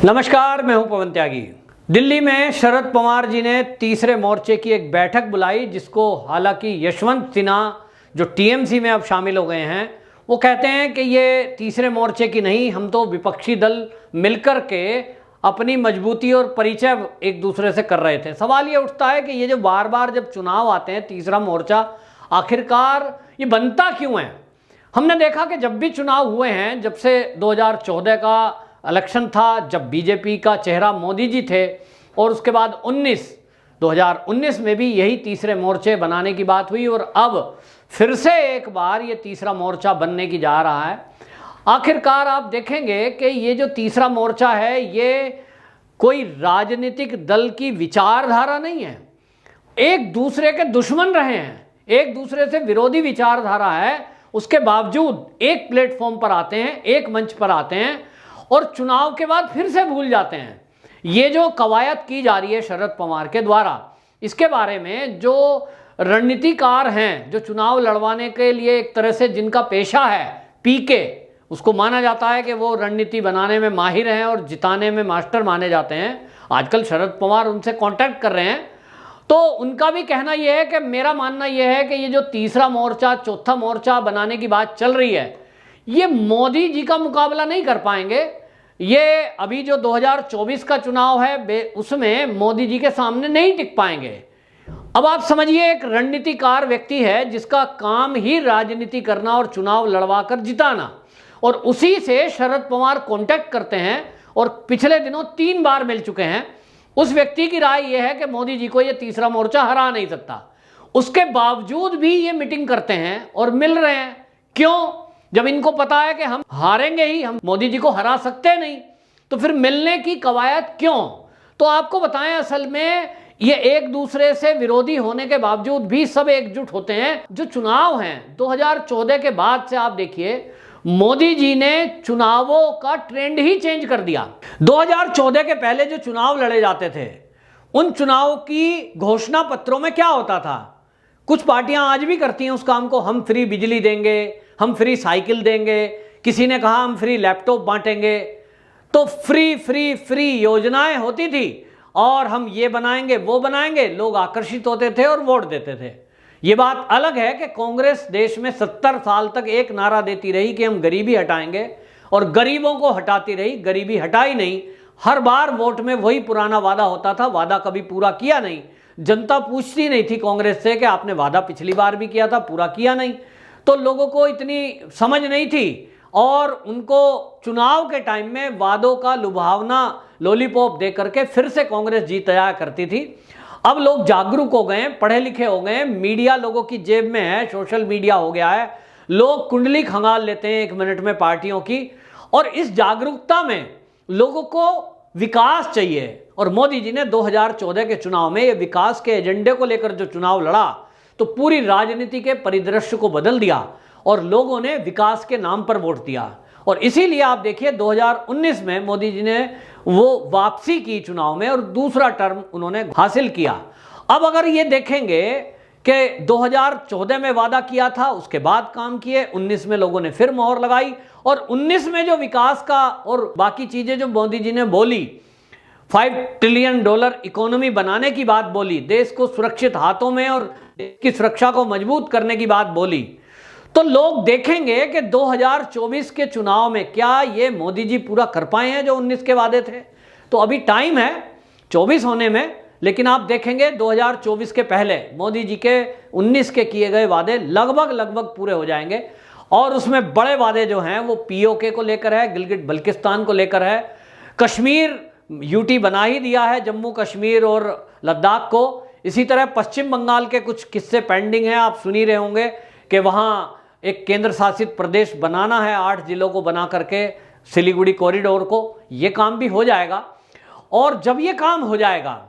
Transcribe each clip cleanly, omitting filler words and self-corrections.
नमस्कार, मैं हूं पवन त्यागी। दिल्ली में शरद पवार जी ने तीसरे मोर्चे की एक बैठक बुलाई, जिसको हालांकि यशवंत सिन्हा जो टीएमसी में अब शामिल हो गए हैं, वो कहते हैं कि ये तीसरे मोर्चे की नहीं, हम तो विपक्षी दल मिलकर के अपनी मजबूती और परिचय एक दूसरे से कर रहे थे। सवाल ये उठता है कि ये जो बार बार जब चुनाव आते हैं, तीसरा मोर्चा आखिरकार ये बनता क्यों है? हमने देखा कि जब भी चुनाव हुए हैं, जब से 2014 का इलेक्शन था, जब बीजेपी का चेहरा मोदी जी थे, और उसके बाद 2019 में भी यही तीसरे मोर्चे बनाने की बात हुई, और अब फिर से एक बार ये तीसरा मोर्चा बनने की जा रहा है। आखिरकार आप देखेंगे कि ये जो तीसरा मोर्चा है, ये कोई राजनीतिक दल की विचारधारा नहीं है। एक दूसरे के दुश्मन रहे हैं, एक दूसरे से विरोधी विचारधारा है, उसके बावजूद एक प्लेटफॉर्म पर आते हैं, एक मंच पर आते हैं, और चुनाव के बाद फिर से भूल जाते हैं। ये जो कवायद की जा रही है शरद पवार के द्वारा, इसके बारे में जो रणनीतिकार हैं, जो चुनाव लड़वाने के लिए एक तरह से जिनका पेशा है पीके, उसको माना जाता है कि वो रणनीति बनाने में माहिर हैं और जिताने में मास्टर माने जाते हैं। आजकल शरद पवार उनसे कांटेक्ट कर रहे हैं, तो उनका भी कहना यह है कि मेरा मानना यह है कि ये जो तीसरा मोर्चा, चौथा मोर्चा बनाने की बात चल रही है, ये मोदी जी का मुकाबला नहीं कर पाएंगे। ये अभी जो 2024 का चुनाव है, उसमें मोदी जी के सामने नहीं टिक पाएंगे। अब आप समझिए, एक रणनीतिकार व्यक्ति है जिसका काम ही राजनीति करना और चुनाव लड़वा कर जिताना, और उसी से शरद पवार कांटेक्ट करते हैं, और पिछले दिनों 3 बार मिल चुके हैं। उस व्यक्ति की राय यह है कि मोदी जी को ये तीसरा मोर्चा हरा नहीं सकता। उसके बावजूद भी ये मीटिंग करते हैं और मिल रहे हैं। क्यों? जब इनको पता है कि हम हारेंगे ही, हम मोदी जी को हरा सकते नहीं, तो फिर मिलने की कवायद क्यों? तो आपको बताएं, असल में ये एक दूसरे से विरोधी होने के बावजूद भी सब एकजुट होते हैं। जो चुनाव हैं 2014 के बाद से आप देखिए, मोदी जी ने चुनावों का ट्रेंड ही चेंज कर दिया। 2014 के पहले जो चुनाव लड़े जाते थे, उन चुनाव की घोषणा पत्रों में क्या होता था? कुछ पार्टियां आज भी करती हैं उस काम को, हम फ्री बिजली देंगे, हम फ्री साइकिल देंगे, किसी ने कहा हम फ्री लैपटॉप बांटेंगे। तो फ्री फ्री फ्री योजनाएं होती थी, और हम ये बनाएंगे वो बनाएंगे, लोग आकर्षित होते थे और वोट देते थे। ये बात अलग है कि कांग्रेस देश में 70 साल तक एक नारा देती रही कि हम गरीबी हटाएंगे, और गरीबों को हटाती रही, गरीबी हटाई नहीं। हर बार वोट में वही पुराना वादा होता था, वादा कभी पूरा किया नहीं। जनता पूछती नहीं थी कांग्रेस से कि आपने वादा पिछली बार भी किया था, पूरा किया नहीं। तो लोगों को इतनी समझ नहीं थी, और उनको चुनाव के टाइम में वादों का लुभावना लॉलीपॉप दे करके फिर से कांग्रेस जीत जाया करती थी। अब लोग जागरूक हो गए हैं, पढ़े लिखे हो गए हैं, मीडिया लोगों की जेब में है, सोशल मीडिया हो गया है, लोग कुंडली खंगाल लेते हैं 1 मिनट में पार्टियों की। और इस जागरूकता में लोगों को विकास चाहिए, और मोदी जी ने 2014 के चुनाव में ये विकास के एजेंडे को लेकर जो चुनाव लड़ा, तो पूरी राजनीति के परिदृश्य को बदल दिया, और लोगों ने विकास के नाम पर वोट दिया। और इसीलिए आप देखिए 2019 में मोदी जी ने वो वापसी की चुनाव में, और दूसरा टर्म उन्होंने हासिल किया। अब अगर ये देखेंगे कि 2014 में वादा किया था, उसके बाद काम किए, 19 में लोगों ने फिर मोहर लगाई, और 19 में जो विकास का और बाकी चीजें जो मोदी जी ने बोली, $5 ट्रिलियन इकोनॉमी बनाने की बात बोली, देश को सुरक्षित हाथों में और देश की सुरक्षा को मजबूत करने की बात बोली, तो लोग देखेंगे कि 2024 के चुनाव में क्या ये मोदी जी पूरा कर पाए हैं जो 19 के वादे थे। तो अभी टाइम है 24 होने में, लेकिन आप देखेंगे 2024 के पहले मोदी जी के 19 के किए गए वादे लगभग पूरे हो जाएंगे। और उसमें बड़े वादे जो हैं वो पीओके को लेकर है, गिलगिट बल्किस्तान को लेकर है, कश्मीर यूटी बना ही दिया है, जम्मू कश्मीर और लद्दाख को। इसी तरह पश्चिम बंगाल के कुछ किस्से पेंडिंग हैं, आप सुन ही रहे होंगे कि वहाँ एक केंद्र शासित प्रदेश बनाना है, 8 जिलों को बना करके सिलीगुड़ी कॉरिडोर को। ये काम भी हो जाएगा, और जब ये काम हो जाएगा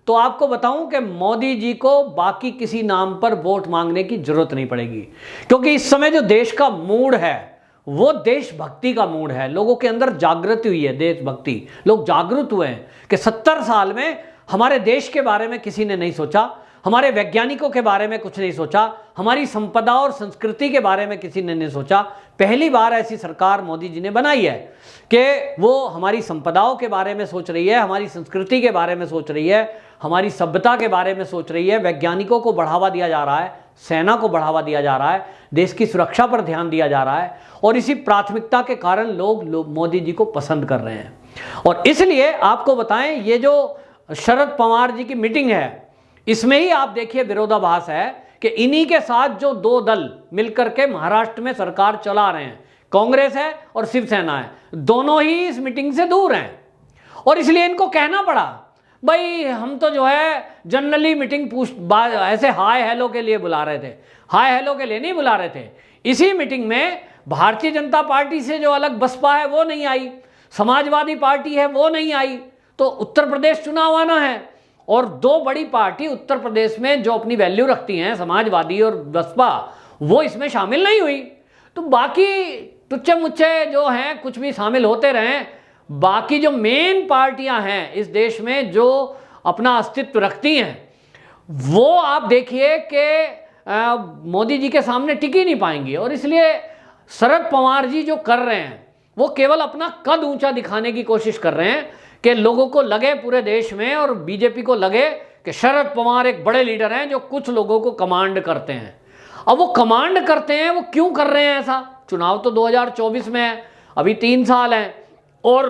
तो आपको बताऊं कि मोदी जी को बाकी किसी नाम पर वोट मांगने की जरूरत नहीं पड़ेगी, क्योंकि इस समय जो देश का मूड है वो देशभक्ति का मूड है। लोगों के अंदर जागृति हुई है, देशभक्ति। लोग जागरूक हुए हैं कि 70 साल में हमारे देश के बारे में किसी ने नहीं सोचा, हमारे वैज्ञानिकों के बारे में कुछ नहीं सोचा, हमारी संपदा और संस्कृति के बारे में किसी ने नहीं सोचा। पहली बार ऐसी सरकार मोदी जी ने बनाई है कि वो हमारी संपदाओं के बारे में सोच रही है, हमारी संस्कृति के बारे में सोच रही है, हमारी सभ्यता के बारे में सोच रही है। वैज्ञानिकों को बढ़ावा दिया जा रहा है, सेना को बढ़ावा दिया जा रहा है, देश की सुरक्षा पर ध्यान दिया जा रहा है, और इसी प्राथमिकता के कारण लोग मोदी जी को पसंद कर रहे हैं। और इसलिए आपको बताएं, ये जो शरद पवार जी की मीटिंग है, इसमें ही आप देखिए विरोधाभास है कि इन्हीं के साथ जो दो दल मिलकर के महाराष्ट्र में सरकार चला रहे हैं, कांग्रेस है और शिवसेना है, दोनों ही इस मीटिंग से दूर हैं। और इसलिए इनको कहना पड़ा, भाई हम तो जो है जनरली मीटिंग ऐसे हाय हेलो के लिए बुला रहे थे, हाय हेलो के लिए नहीं बुला रहे थे। इसी मीटिंग में भारतीय जनता पार्टी से जो अलग बसपा है वो नहीं आई, समाजवादी पार्टी है वो नहीं आई, तो उत्तर प्रदेश चुनाव आना है और दो बड़ी पार्टी उत्तर प्रदेश में जो अपनी वैल्यू रखती हैं, समाजवादी और बसपा, वो इसमें शामिल नहीं हुई। तो बाकी टुच्चे मुच्चे जो हैं कुछ भी शामिल होते रहें, बाकी जो मेन पार्टियां हैं इस देश में जो अपना अस्तित्व रखती हैं, वो आप देखिए कि मोदी जी के सामने टिक ही नहीं पाएंगी। और इसलिए शरद पवार जी जो कर रहे हैं वो केवल अपना कद ऊंचा दिखाने की कोशिश कर रहे हैं कि लोगों को लगे पूरे देश में और बीजेपी को लगे कि शरद पवार एक बड़े लीडर हैं जो कुछ लोगों को कमांड करते हैं। अब वो कमांड करते हैं, वो क्यों कर रहे हैं ऐसा? चुनाव तो 2024 में है, अभी 3 साल हैं, और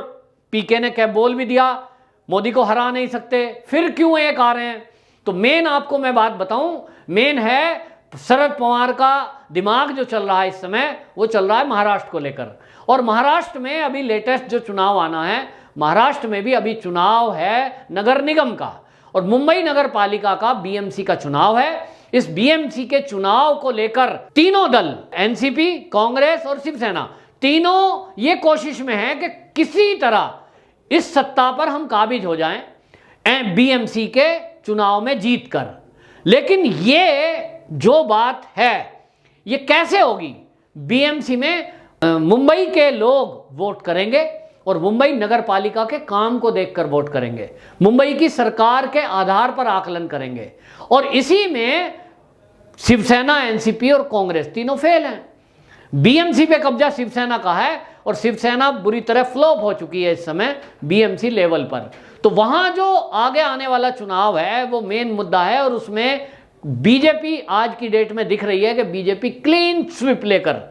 पीके ने क्या बोल भी दिया मोदी को हरा नहीं सकते, फिर क्यों एक आ रहे हैं? तो मेन आपको मैं बात बताऊं, मेन है शरद पवार का दिमाग जो चल रहा है इस समय, वो चल रहा है महाराष्ट्र को लेकर। और महाराष्ट्र में अभी लेटेस्ट जो चुनाव आना है, महाराष्ट्र में भी अभी चुनाव है नगर निगम का, और मुंबई नगर पालिका का बीएमसी का चुनाव है। इस बीएमसी के चुनाव को लेकर तीनों दल, एनसीपी, कांग्रेस और शिवसेना, तीनों ये कोशिश में है कि किसी तरह इस सत्ता पर हम काबिज हो जाएं बीएमसी के चुनाव में जीतकर। लेकिन ये जो बात है ये कैसे होगी? बीएमसी में मुंबई के लोग वोट करेंगे और मुंबई नगर पालिका के काम को देखकर वोट करेंगे, मुंबई की सरकार के आधार पर आकलन करेंगे। और इसी में शिवसेना, एनसीपी और कांग्रेस तीनों फेल हैं। बीएमसी पे कब्जा शिवसेना का है और शिवसेना बुरी तरह फ्लॉप हो चुकी है इस समय बीएमसी लेवल पर। तो वहां जो आगे आने वाला चुनाव है वो मेन मुद्दा है, और उसमें बीजेपी आज की डेट में दिख रही है कि बीजेपी क्लीन स्वीप लेकर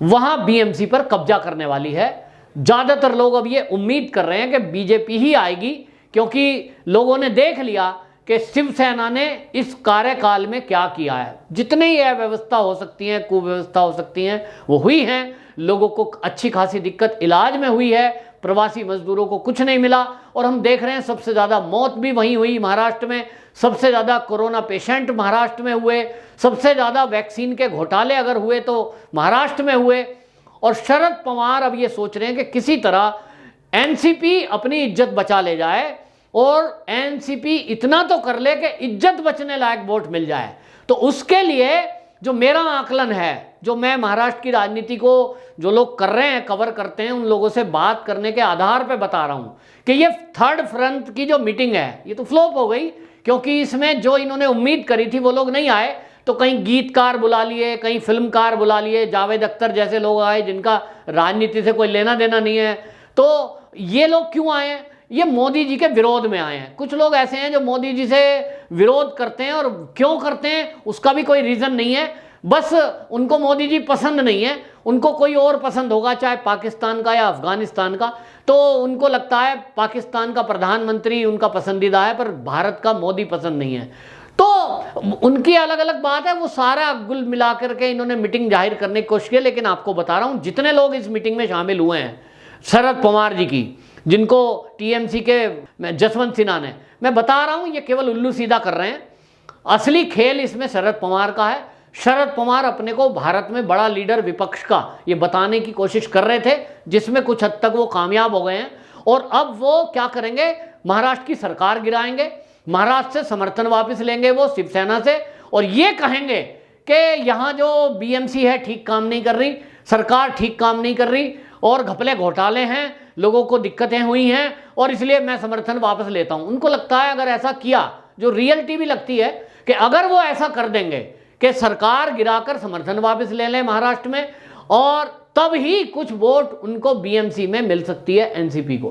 वहां बीएमसी पर कब्जा करने वाली है। ज्यादातर लोग अब ये उम्मीद कर रहे हैं कि बीजेपी ही आएगी, क्योंकि लोगों ने देख लिया कि शिवसेना ने इस कार्यकाल में क्या किया है। जितनी ही अव्यवस्था हो सकती है, कुव्यवस्था हो सकती है, वो हुई हैं। लोगों को अच्छी खासी दिक्कत इलाज में हुई है, प्रवासी मजदूरों को कुछ नहीं मिला, और हम देख रहे हैं सबसे ज़्यादा मौत भी वहीं हुई महाराष्ट्र में, सबसे ज़्यादा कोरोना पेशेंट महाराष्ट्र में हुए, सबसे ज़्यादा वैक्सीन के घोटाले अगर हुए तो महाराष्ट्र में हुए। और शरद पवार अब ये सोच रहे हैं कि किसी तरह एनसीपी अपनी इज्जत बचा ले जाए, और एनसीपी इतना तो कर ले कि इज्जत बचने लायक वोट मिल जाए। तो उसके लिए जो मेरा आकलन है, जो मैं महाराष्ट्र की राजनीति को जो लोग कर रहे हैं, कवर करते हैं, उन लोगों से बात करने के आधार पे बता रहा हूं कि ये थर्ड फ्रंट की जो मीटिंग है ये तो फ्लॉप हो गई, क्योंकि इसमें जो इन्होंने उम्मीद करी थी वो लोग नहीं आए। तो कहीं गीतकार बुला लिए, कहीं फिल्मकार बुला लिए, जावेद अख्तर जैसे लोग आए जिनका राजनीति से कोई लेना देना नहीं है। तो ये लोग क्यों आए हैं? ये मोदी जी के विरोध में आए हैं। कुछ लोग ऐसे हैं जो मोदी जी से विरोध करते हैं, और क्यों करते हैं उसका भी कोई रीजन नहीं है, बस उनको मोदी जी पसंद नहीं है, उनको कोई और पसंद होगा, चाहे पाकिस्तान का या अफगानिस्तान का। तो उनको लगता है पाकिस्तान का प्रधानमंत्री उनका पसंदीदा है, पर भारत का मोदी पसंद नहीं है। तो उनकी अलग अलग बात है, वो सारा गुल मिला करके इन्होंने मीटिंग जाहिर करने की कोशिश की। लेकिन आपको बता रहा हूं, जितने लोग इस मीटिंग में शामिल हुए हैं शरद पवार जी की, जिनको टीएमसी के जसवंत सिन्हा ने, मैं बता रहा हूं ये केवल उल्लू सीधा कर रहे हैं। असली खेल इसमें शरद पवार का है। शरद पवार अपने को भारत में बड़ा लीडर विपक्ष का ये बताने की कोशिश कर रहे थे, जिसमें कुछ हद तक वो कामयाब हो गए हैं। और अब वो क्या करेंगे? महाराष्ट्र की सरकार गिराएंगे, महाराष्ट्र से समर्थन वापस लेंगे वो शिवसेना से, और ये कहेंगे कि यहाँ जो बीएमसी है ठीक काम नहीं कर रही, सरकार ठीक काम नहीं कर रही, और घपले घोटाले हैं, लोगों को दिक्कतें हुई हैं, और इसलिए मैं समर्थन वापस लेता हूं। उनको लगता है अगर ऐसा किया, जो रियलिटी भी लगती है कि अगर वो ऐसा कर देंगे कि सरकार गिराकर समर्थन वापस ले लें महाराष्ट्र में, और तब ही कुछ वोट उनको बीएमसी में मिल सकती है, एनसीपी को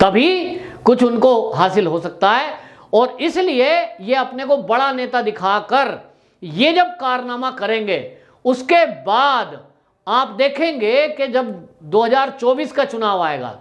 तभी कुछ उनको हासिल हो सकता है। और इसलिए ये अपने को बड़ा नेता दिखाकर ये जब कारनामा करेंगे, उसके बाद आप देखेंगे कि जब 2024 का चुनाव आएगा,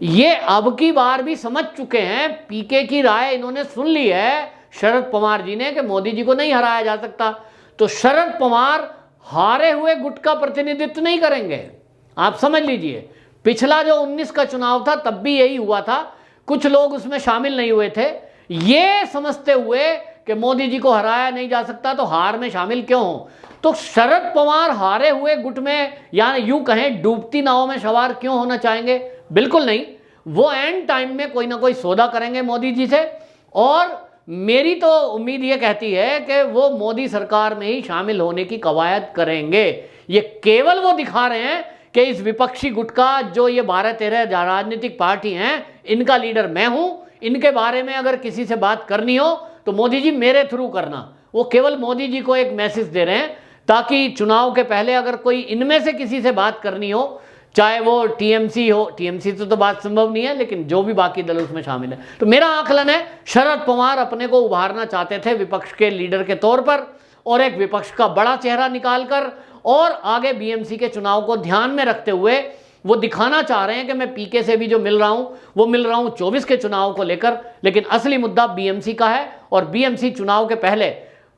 ये अब की बार भी समझ चुके हैं, पीके की राय इन्होंने सुन ली है शरद पवार जी ने कि मोदी जी को नहीं हराया जा सकता। तो शरद पवार हारे हुए गुट का प्रतिनिधित्व नहीं करेंगे। आप समझ लीजिए, पिछला जो 19 का चुनाव था तब भी यही हुआ था, कुछ लोग उसमें शामिल नहीं हुए थे, ये समझते हुए कि मोदी जी को हराया नहीं जा सकता तो हार में शामिल क्यों हो। तो शरद पवार हारे हुए गुट में, या यूं कहें डूबती नाव में सवार क्यों होना चाहेंगे? बिल्कुल नहीं। वो एंड टाइम में कोई ना कोई सौदा करेंगे मोदी जी से, और मेरी तो उम्मीद ये कहती है कि वो मोदी सरकार में ही शामिल होने की कवायद करेंगे। ये केवल वो दिखा रहे हैं कि इस विपक्षी गुट का, जो ये 12-13 राजनीतिक पार्टी हैं, इनका लीडर मैं हूं, इनके बारे में अगर किसी से बात करनी हो तो मोदी जी मेरे थ्रू करना। वो केवल मोदी जी को एक मैसेज दे रहे हैं ताकि चुनाव के पहले अगर कोई इनमें से किसी से बात करनी हो, चाहे वो टीएमसी हो, टीएमसी से तो बात संभव नहीं है, लेकिन जो भी बाकी दल उसमें शामिल है। तो मेरा आकलन है, शरद पवार अपने को उभारना चाहते थे विपक्ष के लीडर के तौर पर, और एक विपक्ष का बड़ा चेहरा निकालकर, और आगे बीएमसी के चुनाव को ध्यान में रखते हुए वो दिखाना चाह रहे हैं कि मैं पीके से भी जो मिल रहा हूं वो मिल रहा हूं 24 के चुनाव को लेकर, लेकिन असली मुद्दा बीएमसी का है। और बीएमसी चुनाव के पहले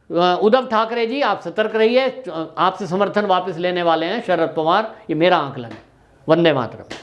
उद्धव ठाकरे जी आप सतर्क रहिए, आपसे समर्थन वापस लेने वाले हैं शरद पवार, ये मेरा आकलन है। वंदे मातरम।